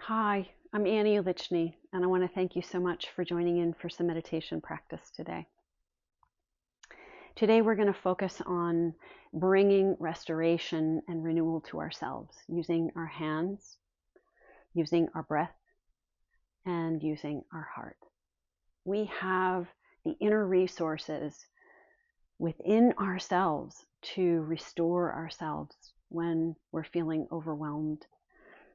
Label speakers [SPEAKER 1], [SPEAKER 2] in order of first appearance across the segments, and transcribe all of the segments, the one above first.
[SPEAKER 1] Hi, I'm Annie Lichny, and I want to thank you so much for joining in for some meditation practice today. Today we're going to focus on bringing restoration and renewal to ourselves using our hands, using our breath, and using our heart. We have the inner resources within ourselves to restore ourselves when we're feeling overwhelmed,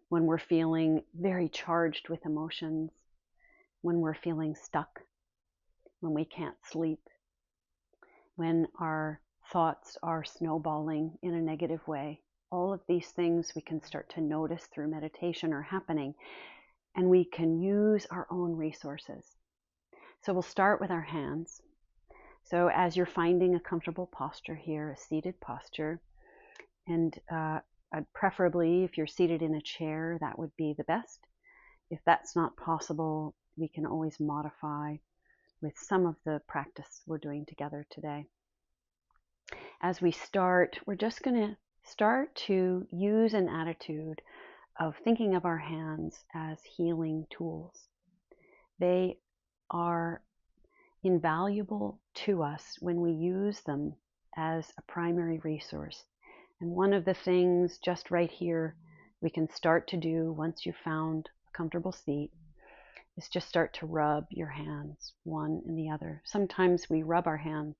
[SPEAKER 1] when we're feeling very charged with emotions, when we're feeling stuck, when we can't sleep, when our thoughts are snowballing in a negative way. All of these things we can start to notice through meditation are happening, and we can use our own resources. So we'll start with our hands. So as you're finding a comfortable posture here, a seated posture, and preferably if you're seated in a chair, that would be the best. If that's not possible, we can always modify with some of the practice we're doing together today. As we start, we're just going to start to use an attitude of thinking of our hands as healing tools. They are invaluable to us when we use them as a primary resource. And one of the things just right here we can start to do once you've found a comfortable seat is just start to rub your hands, one and the other. Sometimes we rub our hands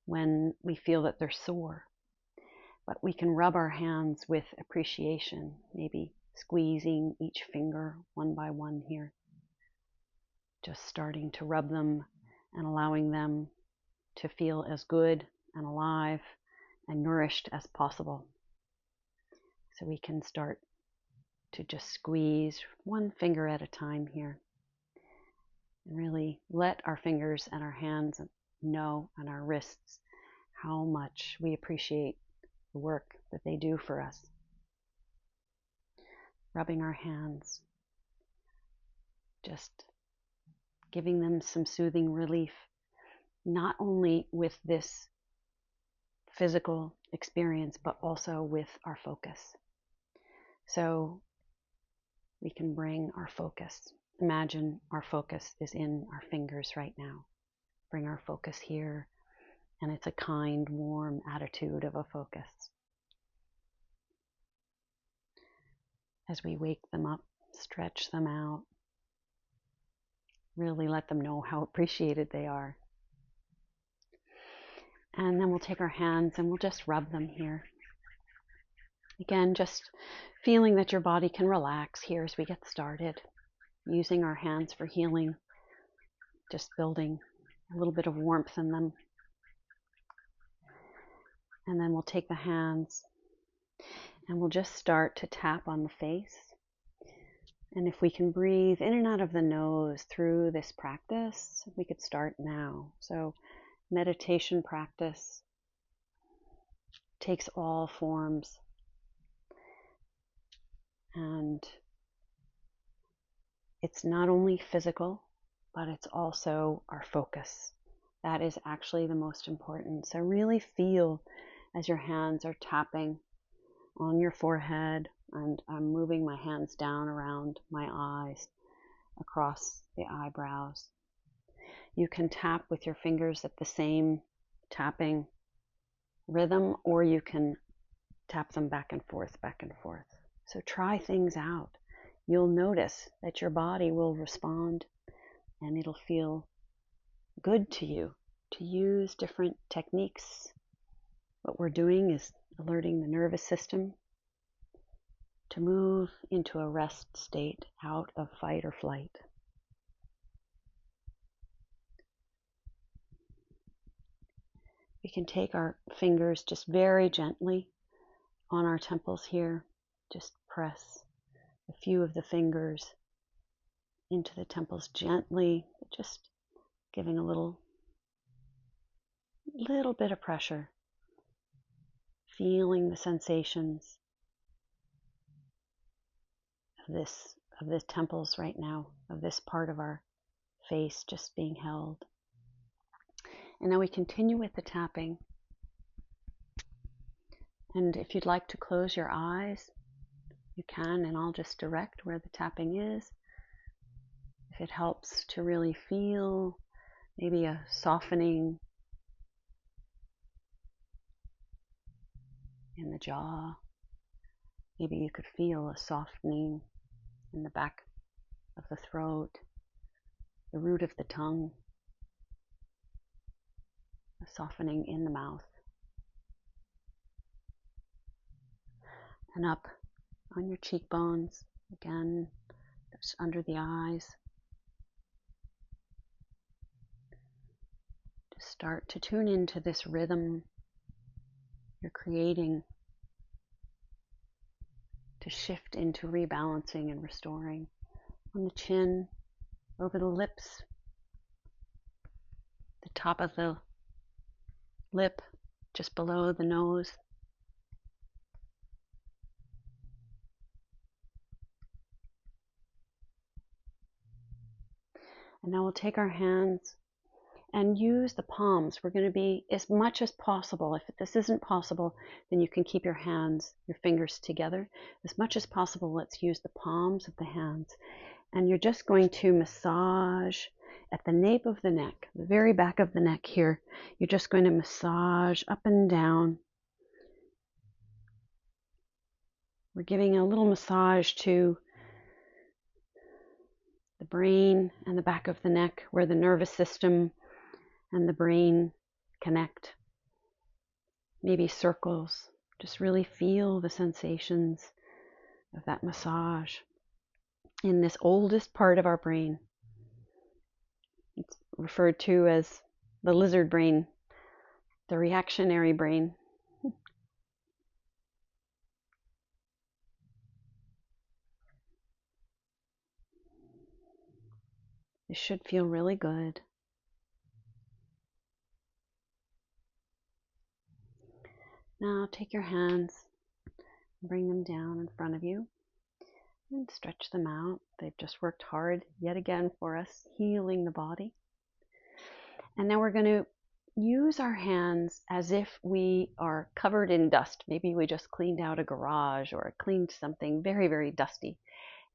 [SPEAKER 1] when we feel that they're sore, but we can rub our hands with appreciation, maybe squeezing each finger one by one here. Just starting to rub them and allowing them to feel as good and alive and nourished as possible. So we can start to just squeeze one finger at a time here and really let our fingers and our hands know, and our wrists, how much we appreciate the work that they do for us. Rubbing our hands, just giving them some soothing relief, not only with this physical experience, but also with our focus. So we can bring our focus. Imagine our focus is in our fingers right now. Bring our focus here, and it's a kind, warm attitude of a focus. As we wake them up, stretch them out, really let them know how appreciated they are. And then we'll take our hands and we'll just rub them here. Again, just feeling that your body can relax here as we get started. Using our hands for healing, just building a little bit of warmth in them. And then we'll take the hands and we'll just start to tap on the face. And if we can breathe in and out of the nose through this practice, we could start now. So meditation practice takes all forms, and it's not only physical, but it's also our focus. That is actually the most important. So really feel as your hands are tapping on your forehead, and I'm moving my hands down around my eyes, across the eyebrows. You can tap with your fingers at the same tapping rhythm, or you can tap them back and forth, back and forth. So try things out. You'll notice that your body will respond, and it'll feel good to you to use different techniques. What we're doing is alerting the nervous system to move into a rest state, out of fight or flight. We can take our fingers just very gently on our temples here. Just press a few of the fingers into the temples gently, just giving a little bit of pressure. Feeling the sensations of the temples right now, of this part of our face just being held. And now we continue with the tapping. And if you'd like to close your eyes, you can, and I'll just direct where the tapping is. If it helps to really feel maybe a softening in the jaw, maybe you could feel a softening in the back of the throat, the root of the tongue, a softening in the mouth, and up on your cheekbones, again, just under the eyes. Just start to tune into this rhythm you're creating to shift into rebalancing and restoring. On the chin, over the lips, the top of the lip, just below the nose. And now we'll take our hands and use the palms. We're going to be, as much as possible, if this isn't possible, then you can keep your hands, your fingers together. As much as possible, let's use the palms of the hands. And you're just going to massage at the nape of the neck, the very back of the neck here. You're just going to massage up and down. We're giving a little massage to the brain and the back of the neck, where the nervous system and the brain connect. Maybe circles. Just really feel the sensations of that massage in this oldest part of our brain. It's referred to as the lizard brain, the reactionary brain. This should feel really good. Now take your hands and bring them down in front of you and stretch them out. They've just worked hard yet again for us, healing the body. And now we're going to use our hands as if we are covered in dust. Maybe we just cleaned out a garage or cleaned something very, very dusty.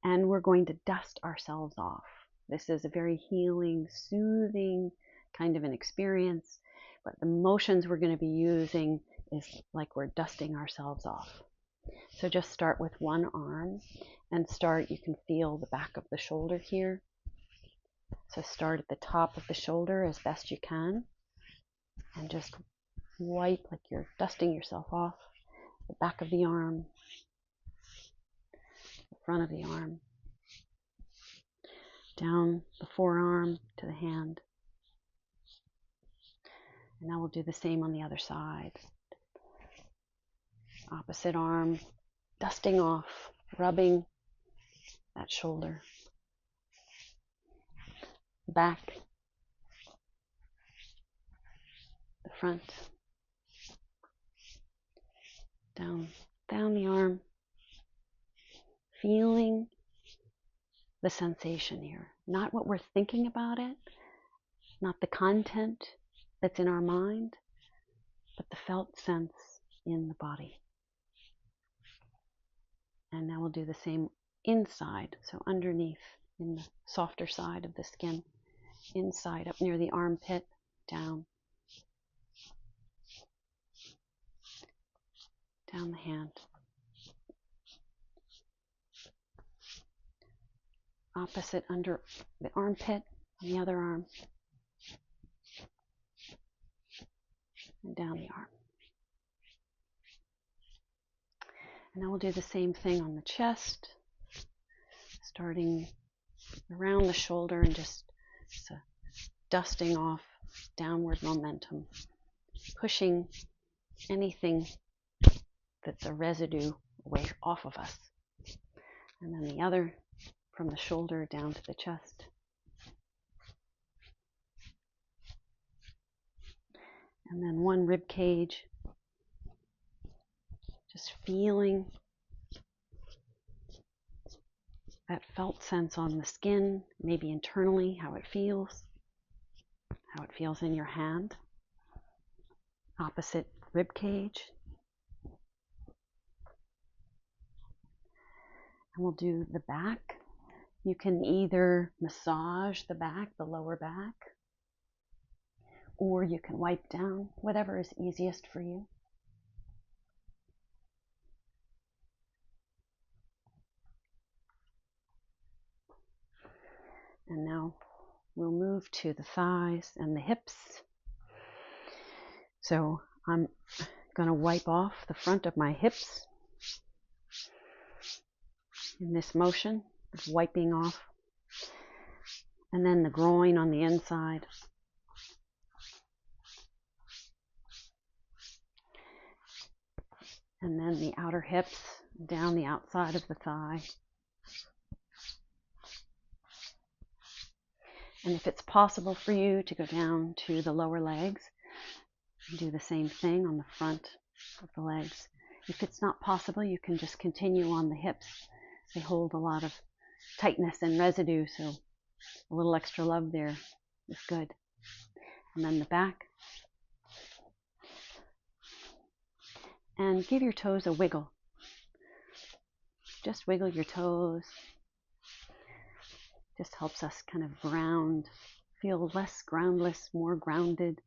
[SPEAKER 1] And we're going to dust ourselves off. This is a very healing, soothing kind of an experience. But the motions we're going to be using is like we're dusting ourselves off. So just start with one arm and start, you can feel the back of the shoulder here. So start at the top of the shoulder as best you can and just wipe like you're dusting yourself off. The back of the arm, the front of the arm, down the forearm to the hand. And now we'll do the same on the other side. Opposite arm, dusting off, rubbing that shoulder. Back, the front, down the arm, feeling the sensation here. Not what we're thinking about it, not the content that's in our mind, but the felt sense in the body. And now we'll do the same inside, so underneath, in the softer side of the skin, inside, up near the armpit, down the hand. Opposite under the armpit, on the other arm, and down the arm. And now we'll do the same thing on the chest, starting around the shoulder and just dusting off downward momentum, pushing anything that's a residue away off of us. And then the other from the shoulder down to the chest. And then one rib cage, just feeling that felt sense on the skin, maybe internally, how it feels in your hand. Opposite rib cage. And we'll do the back. You can either massage the back, the lower back, or you can wipe down, whatever is easiest for you. And now we'll move to the thighs and the hips. So I'm going to wipe off the front of my hips in this motion of wiping off. And then the groin on the inside. And then the outer hips down the outside of the thigh. And if it's possible for you to go down to the lower legs, do the same thing on the front of the legs. If it's not possible, you can just continue on the hips. They hold a lot of tightness and residue, so a little extra love there is good. And then the back. And give your toes a wiggle. Just wiggle your toes. Just helps us kind of ground, feel less groundless, more grounded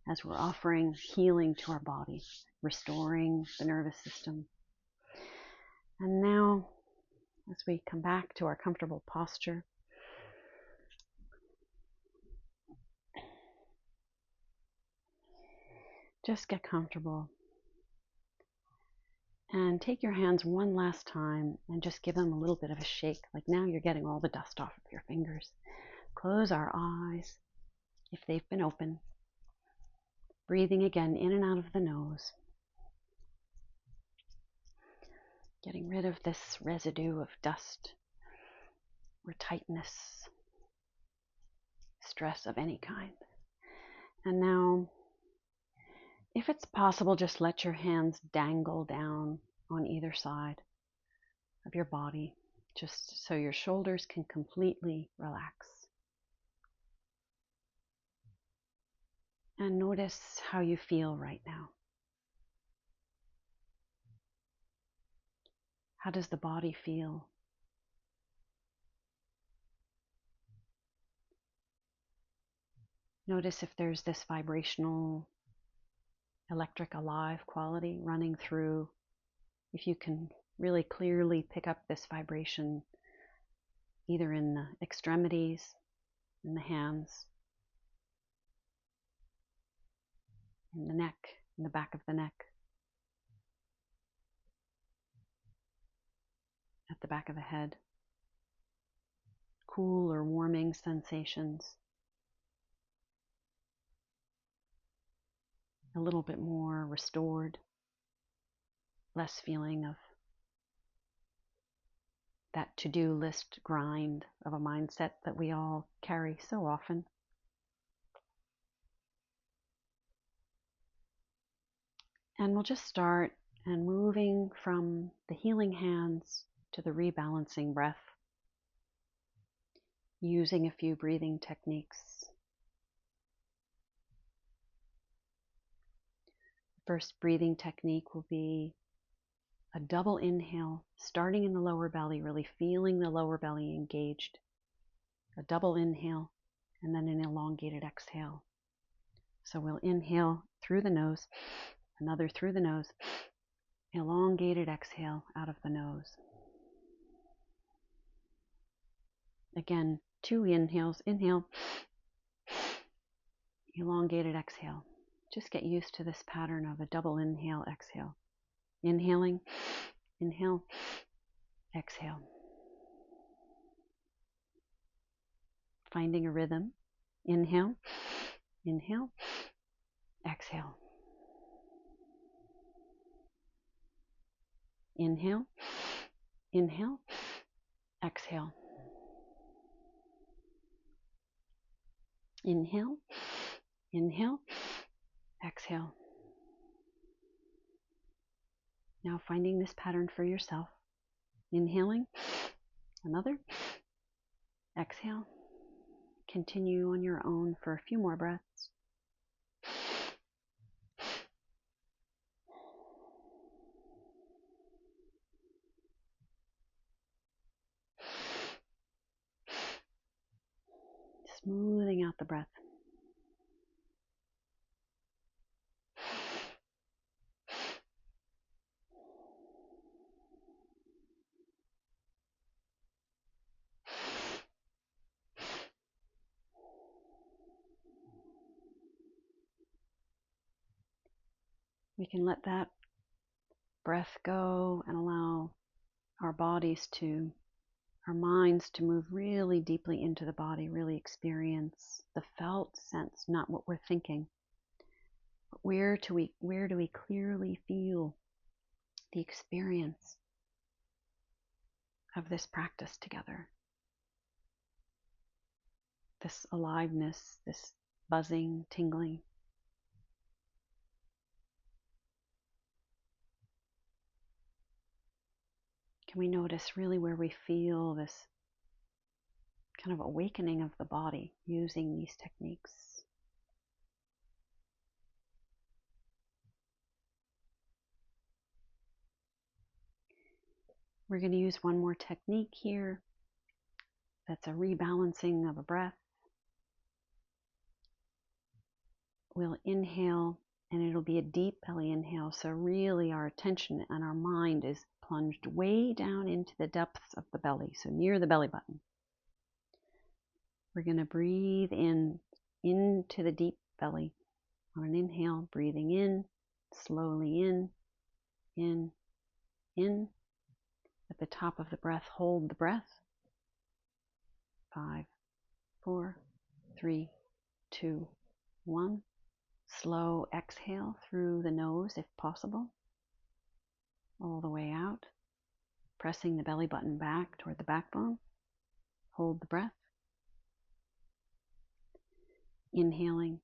[SPEAKER 1] as we're offering healing to our body, restoring the nervous system. And now, as we come back to our comfortable posture, just get comfortable. And take your hands one last time and just give them a little bit of a shake. Like now you're getting all the dust off of your fingers. Close our eyes if they've been open. Breathing again in and out of the nose. Getting rid of this residue of dust or tightness, stress of any kind. And now, if it's possible, just let your hands dangle down on either side of your body, just so your shoulders can completely relax. And notice how you feel right now. How does the body feel? Notice if there's this vibrational, electric, alive quality running through. If you can really clearly pick up this vibration, either in the extremities, in the hands, in the neck, in the back of the neck, at the back of the head. Cool or warming sensations. A little bit more restored, less feeling of that to-do list grind of a mindset that we all carry so often. And we'll just start and moving from the healing hands to the rebalancing breath, using a few breathing techniques. First breathing technique will be a double inhale, starting in the lower belly, really feeling the lower belly engaged. A double inhale, and then an elongated exhale. So we'll inhale through the nose, another through the nose, elongated exhale out of the nose. Again, 2 inhales, inhale, elongated exhale. Just get used to this pattern of a double inhale, exhale. Inhaling, inhale, exhale. Finding a rhythm. Inhale, inhale, exhale. Inhale, inhale, exhale. Inhale, inhale, exhale. Now finding this pattern for yourself. Inhaling, another, exhale. Continue on your own for a few more breaths. Smoothing out the breath. We can let that breath go and allow our bodies to, our minds to move really deeply into the body, really experience the felt sense, not what we're thinking. But where do we clearly feel the experience of this practice together? This aliveness, this buzzing, tingling. Can we notice really where we feel this kind of awakening of the body using these techniques? We're going to use one more technique here. That's a rebalancing of a breath. We'll inhale, and it'll be a deep belly inhale. So really our attention and our mind is plunged way down into the depths of the belly, so near the belly button. We're going to breathe in into the deep belly on an inhale, breathing in, slowly in. At the top of the breath, hold the breath. 5, 4, 3, 2, 1. Slow exhale through the nose if possible, all the way out, pressing the belly button back toward the backbone. Hold the breath. Inhaling,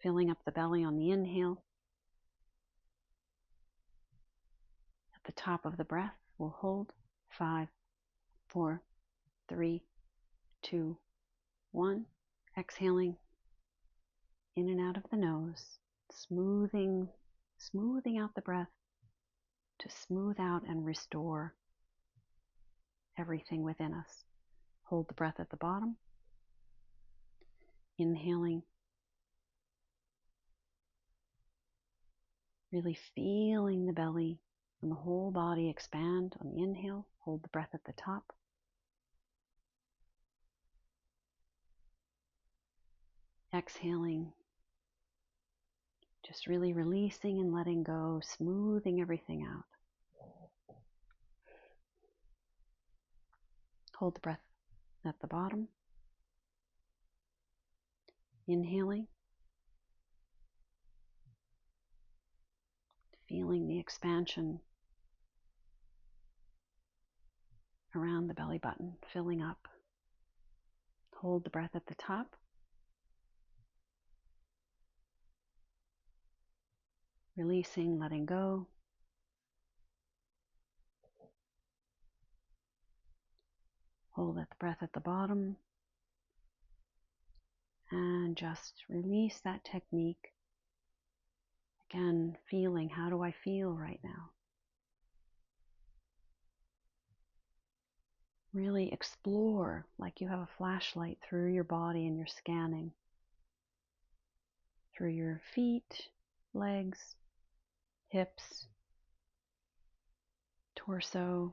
[SPEAKER 1] filling up the belly on the inhale. At the top of the breath, we'll hold. 5, 4, 3, 2, 1. Exhaling in and out of the nose, smoothing out the breath to smooth out and restore everything within us. Hold the breath at the bottom. Inhaling, really feeling the belly and the whole body expand on the inhale. Hold the breath at the top. Exhaling, just really releasing and letting go, smoothing everything out. Hold the breath at the bottom. Inhaling, feeling the expansion around the belly button, filling up. Hold the breath at the top. Releasing, letting go. Hold the breath at the bottom. And just release that technique. Again, feeling, how do I feel right now? Really explore like you have a flashlight through your body and you're scanning. Through your feet, legs, hips, torso,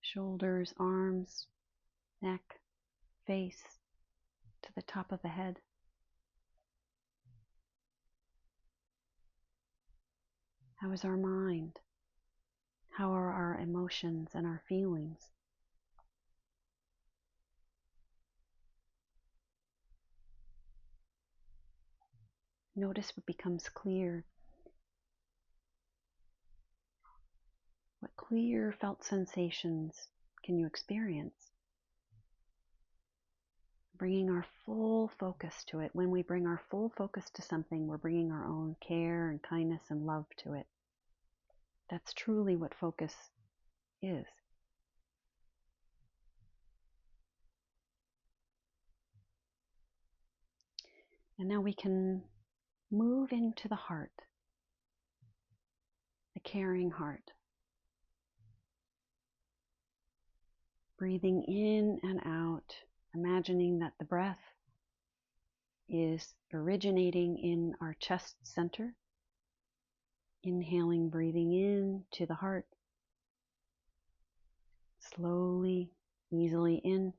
[SPEAKER 1] shoulders, arms, neck, face, to the top of the head. How is our mind? How are our emotions and our feelings? Notice what becomes clear. What clear felt sensations can you experience? Bringing our full focus to it. When we bring our full focus to something, we're bringing our own care and kindness and love to it. That's truly what focus is. And now we can move into the heart, the caring heart. Breathing in and out, imagining that the breath is originating in our chest center, inhaling, breathing in to the heart, slowly, easily in,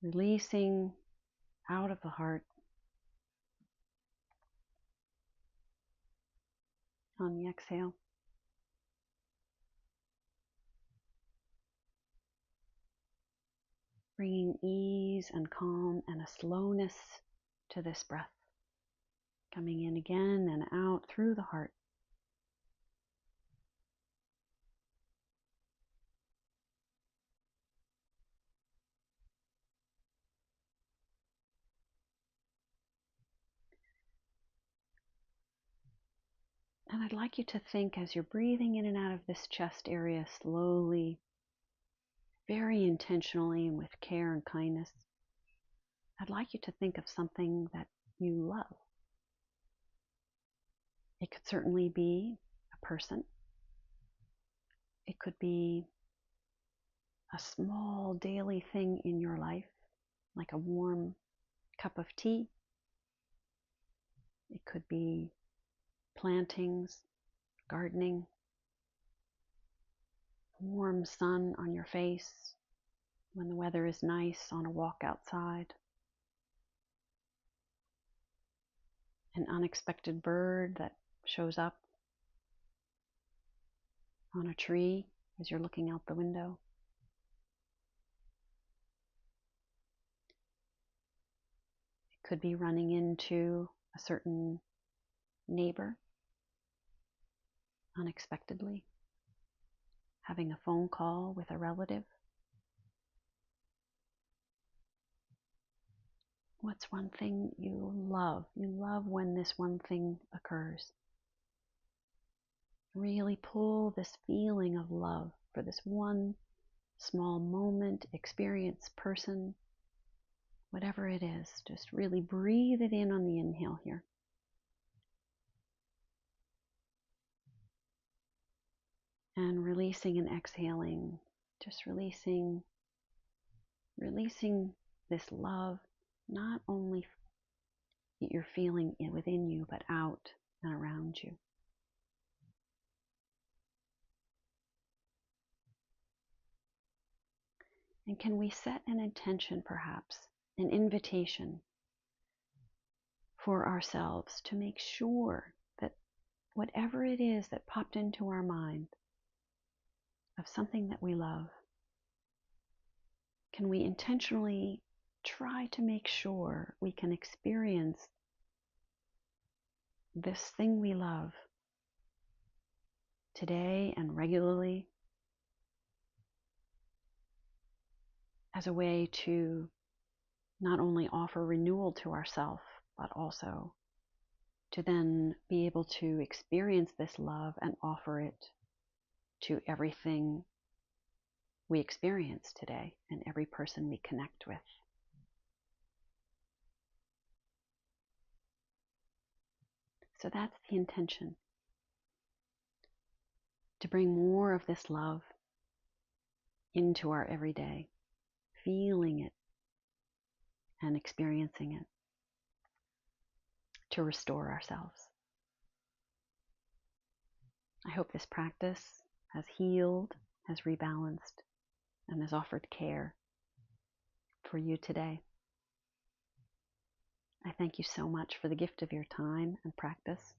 [SPEAKER 1] releasing out of the heart on the exhale. Bringing ease and calm and a slowness to this breath, coming in again and out through the heart. And I'd like you to think, as you're breathing in and out of this chest area slowly, very intentionally and with care and kindness, I'd like you to think of something that you love. It could certainly be a person. It could be a small daily thing in your life, like a warm cup of tea. It could be plantings, gardening, warm sun on your face when the weather is nice on a walk outside, an unexpected bird that shows up on a tree as you're looking out the window. It could be running into a certain neighbor unexpectedly, having a phone call with a relative. What's one thing you love? You love when this one thing occurs. Really pull this feeling of love for this one small moment, experience, person, whatever it is. Just really breathe it in on the inhale here. And releasing and exhaling, just releasing this love, not only that you're feeling it within you, but out and around you. And can we set an intention, perhaps, an invitation for ourselves to make sure that whatever it is that popped into our mind of something that we love, can we intentionally try to make sure we can experience this thing we love today and regularly as a way to not only offer renewal to ourselves, but also to then be able to experience this love and offer it to everything we experience today and every person we connect with. So that's the intention, to bring more of this love into our everyday, feeling it and experiencing it, to restore ourselves. I hope this practice has healed, has rebalanced, and has offered care for you today. I thank you so much for the gift of your time and practice.